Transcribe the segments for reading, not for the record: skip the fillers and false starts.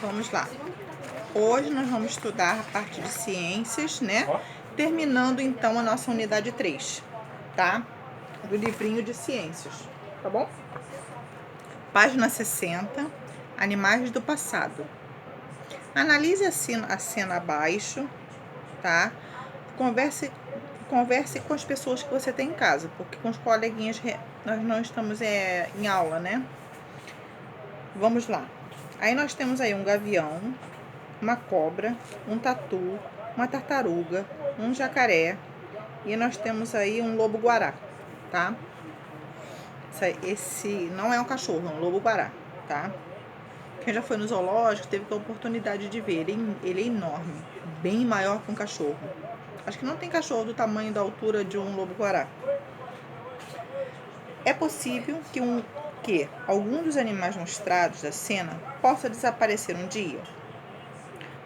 Vamos lá. Hoje nós vamos estudar a parte de ciências, né? Terminando então a nossa unidade 3, tá? Do livrinho de ciências, tá bom? Página 60, animais do passado. Analise a cena abaixo, tá? Converse com as pessoas que você tem em casa, porque com os coleguinhas nós não estamos em aula, né? Vamos lá. Aí nós temos aí um gavião, uma cobra, um tatu, uma tartaruga, um jacaré e nós temos aí um lobo-guará, tá? Esse não é um cachorro, é um lobo-guará, tá? Quem já foi no zoológico teve a oportunidade de ver. Ele é enorme, bem maior que um cachorro. Acho que não tem cachorro do tamanho e da altura de um lobo-guará. É possível que algum dos animais mostrados da cena possa desaparecer um dia.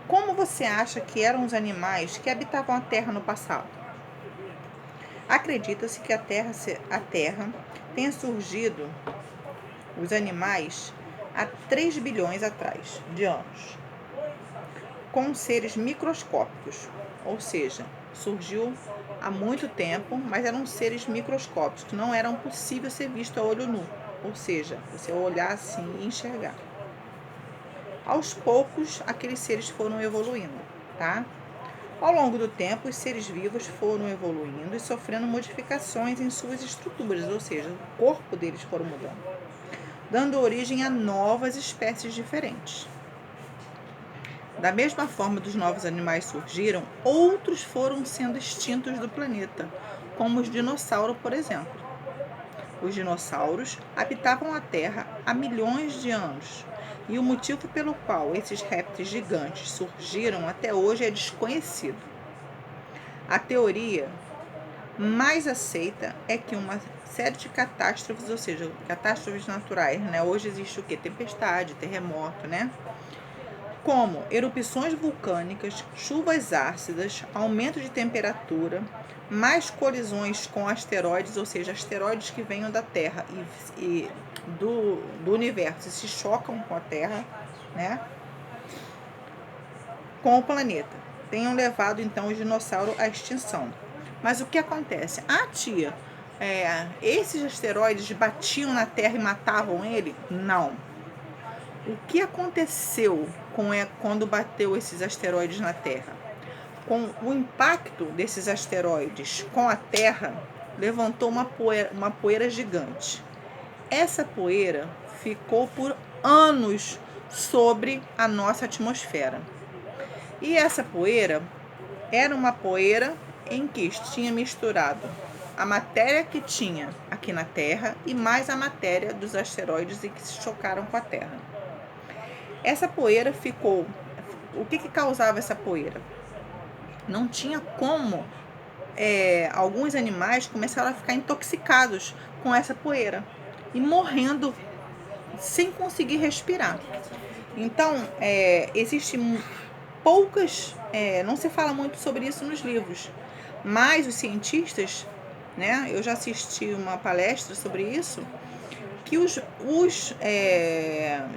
Como você acha que eram os animais que habitavam a Terra no passado? Acredita-se que a Terra tenha surgido, os animais, há 3 bilhões atrás de anos, com seres microscópicos, ou seja, surgiu há muito tempo, mas eram seres microscópicos, que não eram possíveis ser vistos a olho nu, ou seja, você olhar assim e enxergar. Aos poucos, aqueles seres foram evoluindo, tá? Ao longo do tempo, os seres vivos foram evoluindo e sofrendo modificações em suas estruturas, ou seja, o corpo deles foram mudando, dando origem a novas espécies diferentes. Da mesma forma que os novos animais surgiram, outros foram sendo extintos do planeta, como os dinossauros, por exemplo. Os dinossauros habitavam a Terra há milhões de anos, e o motivo pelo qual esses répteis gigantes surgiram até hoje é desconhecido. A teoria mais aceita é que uma série de catástrofes, ou seja, catástrofes naturais, né? Hoje existe o quê? Tempestade, terremoto, né? Como erupções vulcânicas, chuvas ácidas, aumento de temperatura, mais colisões com asteroides, ou seja, asteroides que venham da Terra e do universo e se chocam com a Terra, né? Com o planeta. Tenham levado então o dinossauro à extinção. Mas o que acontece? Tia, esses asteroides batiam na Terra e matavam ele? Não. O que aconteceu quando bateu esses asteroides na Terra? Com o impacto desses asteroides com a Terra, levantou uma poeira gigante. Essa poeira ficou por anos sobre a nossa atmosfera. E essa poeira era uma poeira em que tinha misturado a matéria que tinha aqui na Terra e mais a matéria dos asteroides e que se chocaram com a Terra. Essa poeira ficou... O que causava essa poeira? Não tinha como... alguns animais começaram a ficar intoxicados com essa poeira e morrendo sem conseguir respirar. Então, existem poucas... não se fala muito sobre isso nos livros, mas os cientistas, né? Eu já assisti uma palestra sobre isso, que os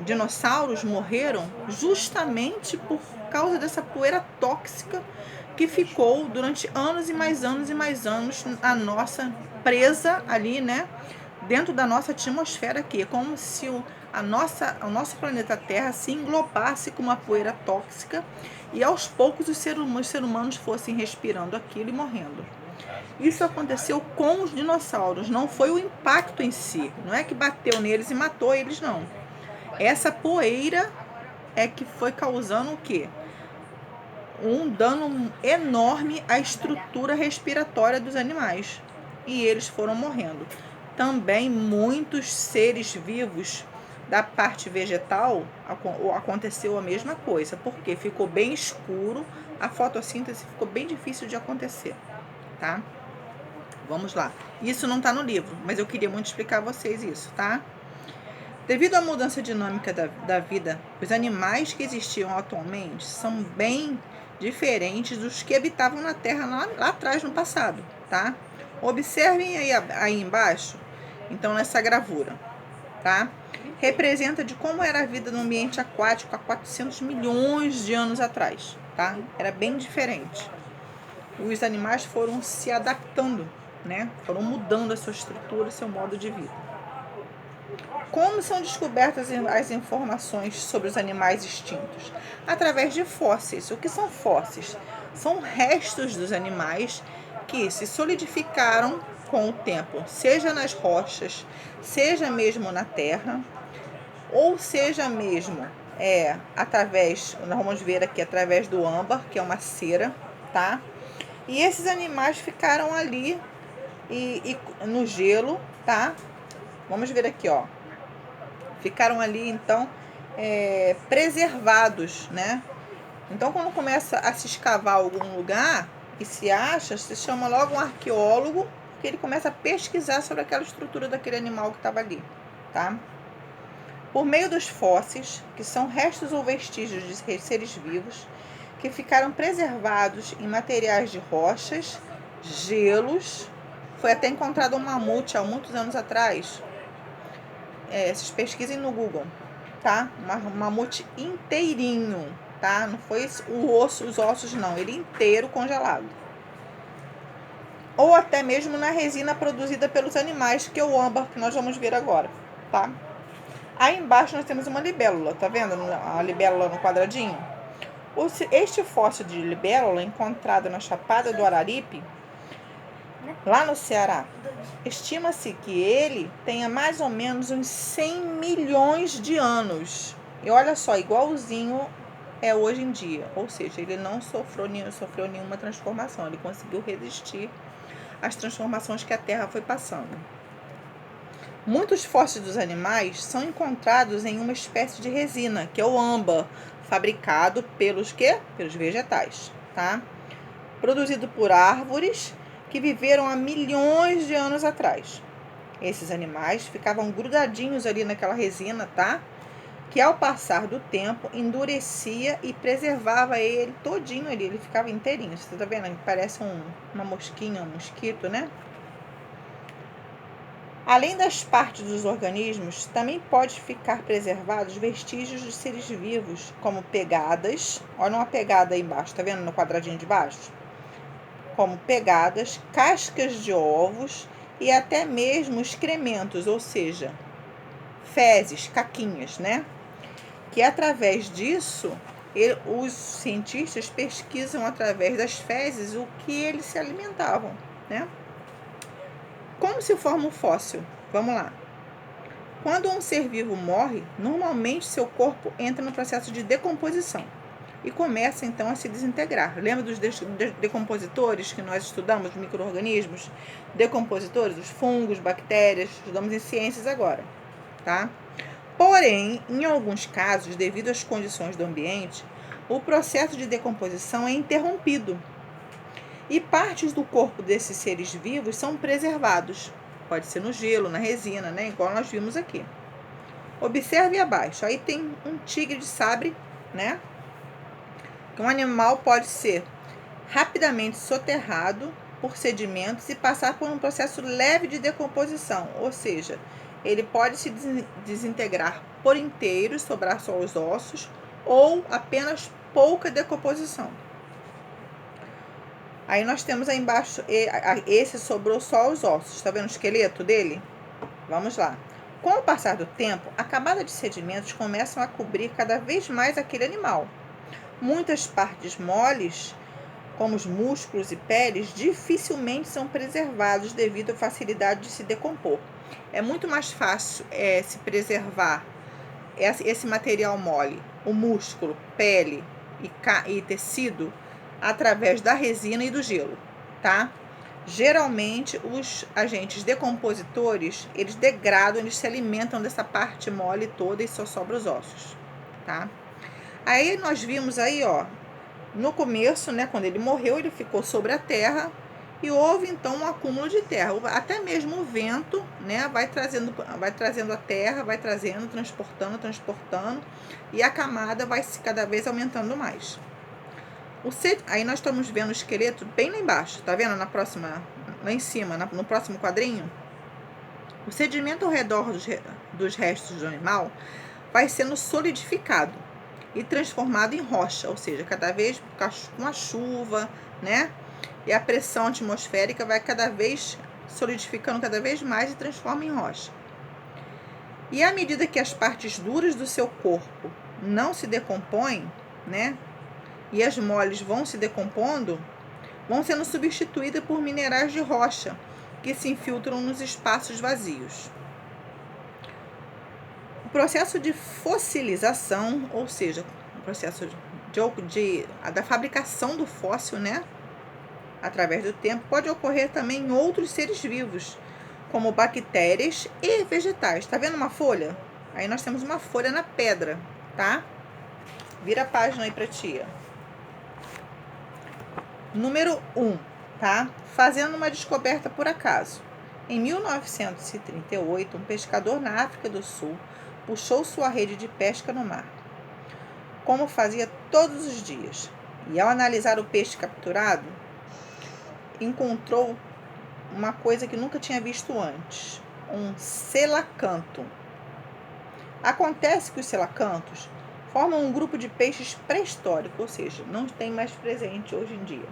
dinossauros morreram justamente por causa dessa poeira tóxica que ficou durante anos e mais anos e mais anos a nossa presa ali, né? Dentro da nossa atmosfera aqui. É como se o nosso planeta Terra se englobasse com uma poeira tóxica e aos poucos os seres humanos fossem respirando aquilo e morrendo. Isso aconteceu com os dinossauros, não foi o impacto em si, não é que bateu neles e matou eles, não. Essa poeira é que foi causando o quê? Um dano enorme à estrutura respiratória dos animais, e eles foram morrendo. Também muitos seres vivos da parte vegetal aconteceu a mesma coisa, porque ficou bem escuro, a fotossíntese ficou bem difícil de acontecer, tá? Vamos lá. Isso não está no livro, mas eu queria muito explicar a vocês isso, tá? Devido à mudança dinâmica da vida, os animais que existiam atualmente são bem diferentes dos que habitavam na Terra lá atrás, no passado, tá? Observem aí embaixo, então, nessa gravura. tá? Representa de como era a vida no ambiente aquático há 400 milhões de anos atrás, tá? Era bem diferente. Os animais foram se adaptando, né? Foram mudando a sua estrutura, seu modo de vida. Como são descobertas as informações sobre os animais extintos? Através de fósseis. O que são fósseis? São restos dos animais que se solidificaram com o tempo, seja nas rochas, seja mesmo na terra, ou seja mesmo através, nós vamos ver aqui, através do âmbar, que é uma cera, tá? E esses animais ficaram ali e no gelo, tá? Vamos ver aqui, ó. Ficaram ali, então, preservados, né? Então, quando começa a se escavar algum lugar e se acha, se chama logo um arqueólogo, porque ele começa a pesquisar sobre aquela estrutura daquele animal que estava ali, tá? Por meio dos fósseis, que são restos ou vestígios de seres vivos, que ficaram preservados em materiais de rochas, gelos. Foi até encontrado um mamute há muitos anos atrás. Vocês pesquisem no Google, tá? Um mamute inteirinho, tá? Não foi os ossos não, ele inteiro congelado. Ou até mesmo na resina produzida pelos animais, que é o âmbar, que nós vamos ver agora, tá? Aí embaixo nós temos uma libélula, tá vendo a libélula no quadradinho? Este fóssil de libélula, encontrado na Chapada do Araripe, lá no Ceará, estima-se que ele tenha mais ou menos uns 100 milhões de anos. E olha só, igualzinho é hoje em dia. Ou seja, ele não sofreu nenhuma transformação. Ele conseguiu resistir às transformações que a Terra foi passando. Muitos fósseis dos animais são encontrados em uma espécie de resina, que é o âmbar, fabricado pelos quê? Pelos vegetais, tá? Produzido por árvores que viveram há milhões de anos atrás. Esses animais ficavam grudadinhos ali naquela resina, tá? Que ao passar do tempo endurecia e preservava ele todinho ali, ele ficava inteirinho. Você tá vendo? Ele parece uma mosquinha, um mosquito, né? Além das partes dos organismos, também pode ficar preservados vestígios de seres vivos, como pegadas. Olha uma pegada aí embaixo, tá vendo no quadradinho de baixo? Como pegadas, cascas de ovos e até mesmo excrementos, ou seja, fezes, caquinhas, né? Que através disso, os cientistas pesquisam através das fezes o que eles se alimentavam, né? Como se forma um fóssil? Vamos lá. Quando um ser vivo morre, normalmente seu corpo entra no processo de decomposição e começa então a se desintegrar. Lembra dos decompositores que nós estudamos, os micro-organismos decompositores, os fungos, bactérias, estudamos em ciências agora, tá? Porém, em alguns casos, devido às condições do ambiente, o processo de decomposição é interrompido e partes do corpo desses seres vivos são preservados. Pode ser no gelo, na resina, né? Igual nós vimos aqui. Observe abaixo. Aí tem um tigre de sabre, né? Um animal pode ser rapidamente soterrado por sedimentos e passar por um processo leve de decomposição. Ou seja, ele pode se desintegrar por inteiro, sobrar só os ossos, ou apenas pouca decomposição. Aí nós temos aí embaixo, esse sobrou só os ossos. Tá vendo o esqueleto dele? Vamos lá. Com o passar do tempo, a camada de sedimentos começam a cobrir cada vez mais aquele animal. Muitas partes moles, como os músculos e peles, dificilmente são preservados devido à facilidade de se decompor. É muito mais fácil se preservar esse material mole, o músculo, pele e tecido, através da resina e do gelo, tá? Geralmente, os agentes decompositores, eles degradam, eles se alimentam dessa parte mole toda e só sobra os ossos, tá? Aí nós vimos aí, ó, no começo, né, quando ele morreu, ele ficou sobre a terra e houve então um acúmulo de terra. Até mesmo o vento, né, vai trazendo a terra, vai trazendo, transportando, e a camada vai se cada vez aumentando mais. Aí nós estamos vendo o esqueleto bem lá embaixo, tá vendo? Lá em cima, no próximo quadrinho. O sedimento ao redor dos restos do animal vai sendo solidificado e transformado em rocha, ou seja, cada vez com a chuva, né? E a pressão atmosférica vai cada vez solidificando cada vez mais e transforma em rocha. E à medida que as partes duras do seu corpo não se decompõem, né? E as moles vão se decompondo, vão sendo substituídas por minerais de rocha que se infiltram nos espaços vazios. O processo de fossilização, ou seja, o processo da fabricação do fóssil, né? Através do tempo, pode ocorrer também em outros seres vivos, como bactérias e vegetais. Tá vendo uma folha? Aí nós temos uma folha na pedra, tá? Vira a página aí pra tia. Número 1, tá? Fazendo uma descoberta por acaso. Em 1938, um pescador na África do Sul puxou sua rede de pesca no mar, como fazia todos os dias. E ao analisar o peixe capturado, encontrou uma coisa que nunca tinha visto antes, um selacanto. Acontece que os selacantos formam um grupo de peixes pré-histórico, ou seja, não tem mais presente hoje em dia,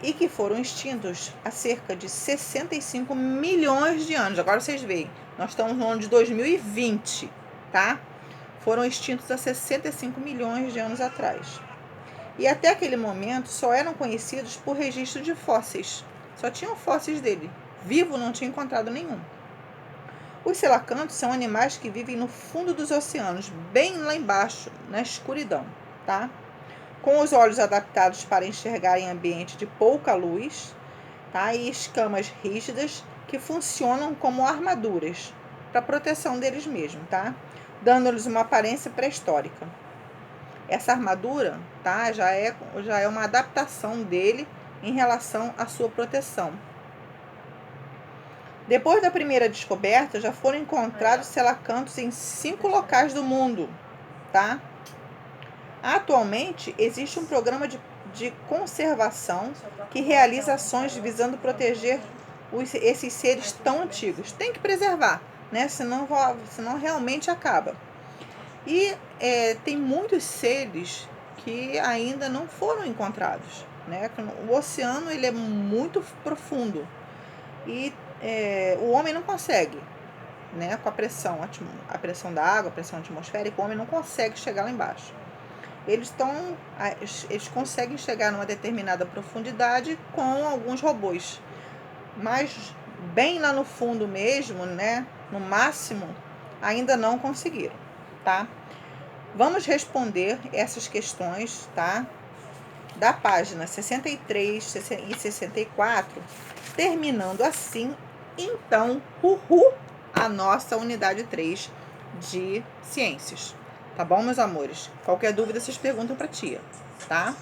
e que foram extintos há cerca de 65 milhões de anos. Agora vocês veem, nós estamos no ano de 2020, tá? Foram extintos há 65 milhões de anos atrás. E até aquele momento só eram conhecidos por registro de fósseis. Só tinham fósseis dele. Vivo não tinha encontrado nenhum. Os selacantos são animais que vivem no fundo dos oceanos, bem lá embaixo, na escuridão, tá? Com os olhos adaptados para enxergar em ambiente de pouca luz, tá? E escamas rígidas que funcionam como armaduras para proteção deles mesmos, tá? Dando-lhes uma aparência pré-histórica. Essa armadura, tá, já é uma adaptação dele em relação à sua proteção. Depois da primeira descoberta, já foram encontrados selacantos em 5 locais do mundo, tá? Atualmente, existe um programa de conservação que realiza ações visando proteger esses seres tão antigos. Tem que preservar, né? Senão realmente acaba. E tem muitos seres que ainda não foram encontrados, né? O oceano ele é muito profundo e o homem não consegue, né? Com a pressão da água, a pressão atmosférica, o homem não consegue chegar lá embaixo. Eles conseguem chegar numa determinada profundidade com alguns robôs, mas bem lá no fundo mesmo, né? No máximo, ainda não conseguiram, tá? Vamos responder essas questões, tá? Da página 63 e 64, terminando assim, então, a nossa unidade 3 de ciências. Tá bom, meus amores? Qualquer dúvida, vocês perguntam pra tia, tá?